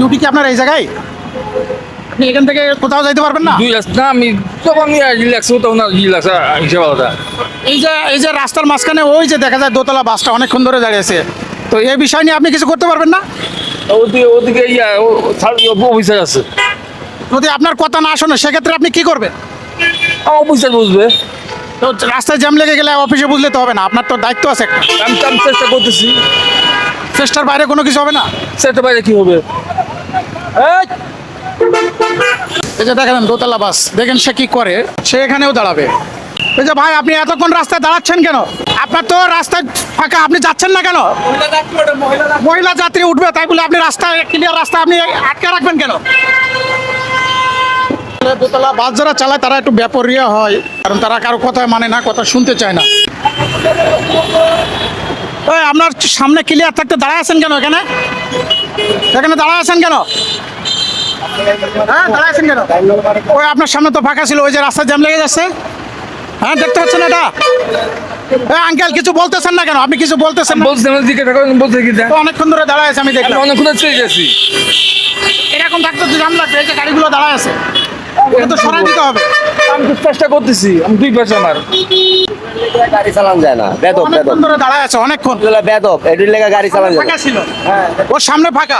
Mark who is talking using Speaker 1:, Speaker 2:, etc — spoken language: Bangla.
Speaker 1: ডিউটি কি আপনার এই জায়গায়? আপনি এখান থেকে কোথাও যাইতে পারবেন না?
Speaker 2: না আমি তখন রিল্যাক্স হতাম না, রিল্যাক্স হিসেবে আলাদা।
Speaker 1: এই যে রাস্তার মাঝখানে ওই যে দেখা যায় দোতলা বাসটা অনেকক্ষণ ধরে দাঁড়িয়েছে, তো এই বিষয় নিয়ে আপনি কিছু করতে পারবেন না?
Speaker 2: ওদিকে অফিসার আছে,
Speaker 1: যদি আপনার কথা না শোনে সেক্ষেত্রে আপনি কি করবেন?
Speaker 2: অফিসার বুঝবে।
Speaker 1: তো রাস্তায় জ্যাম লেগে গেলে অফিসে বুঝলে তো হবে না, আপনার তো দায়িত্ব আছে একটা।
Speaker 2: আমি চেষ্টা করতেছি,
Speaker 1: চেষ্টার বাইরে কোনো কিছু হবে না।
Speaker 2: চেষ্টা বাইরে কি হবে।
Speaker 1: এই! এই যে দেখেন দোতলা বাস, দেখেন সে কি করে, সে এখানেও দাঁড়াবে। এই যে ভাই, আপনি এতক্ষণ রাস্তায় দাঁড়াচ্ছেন কেন? আপনার তো রাস্তায় ফাঁকা, আপনি যাচ্ছেন না কেন? মহিলা যাত্রী উঠবে তাই বলে আপনি রাস্তায় ক্লিয়ার রাস্তা আপনি আটকে রাখবেন কেন? দোতলা বাস যারা চালায় তারা একটু ব্যাপরীয় হয়, কারণ তারা কারো কথা মানে না, কথা শুনতে চায় না। ওই আপনার সামনে ক্লিয়ার থাকতে দাঁড়ায় আছেন কেন? এখানে এখানে দাঁড়ায় আছেন কেন? হ্যাঁ, দাঁড়ায় আছেন কেন? ওই আপনার সামনে তো ফাঁকা ছিল, ওই যে রাস্তায় জ্যাম লেগে যাচ্ছে। হ্যাঁ, দেখতে পাচ্ছেন এটা? আঙ্কেল কিছু বলতেছেন না কেন? আপনি কিছু বলতেছেন না?
Speaker 2: বলছি আমার দিকে বলতে কি
Speaker 1: তো অনেকক্ষণ ধরে দাঁড়ায় আছে, আমি দেখলাম।
Speaker 2: অনেকক্ষণ চলে গেছি।
Speaker 1: এরকম থাকতে তো জ্যাম লাগবে, এই যে গাড়িগুলো দাঁড়ায় আছে, এটা তো সরাই দিতে হবে।
Speaker 2: আমি তো চেষ্টা করতেছি, আমি দুই পাশে আমার
Speaker 3: গাড়ি চালান যায় না, বেদব বেদব
Speaker 1: অনেকক্ষণ ধরে দাঁড়ায় আছে, অনেকক্ষণ।
Speaker 3: বেদব এটির লেগে গাড়ি চালান যায় না।
Speaker 1: ফাঁকা ছিল, ওর সামনে ফাঁকা।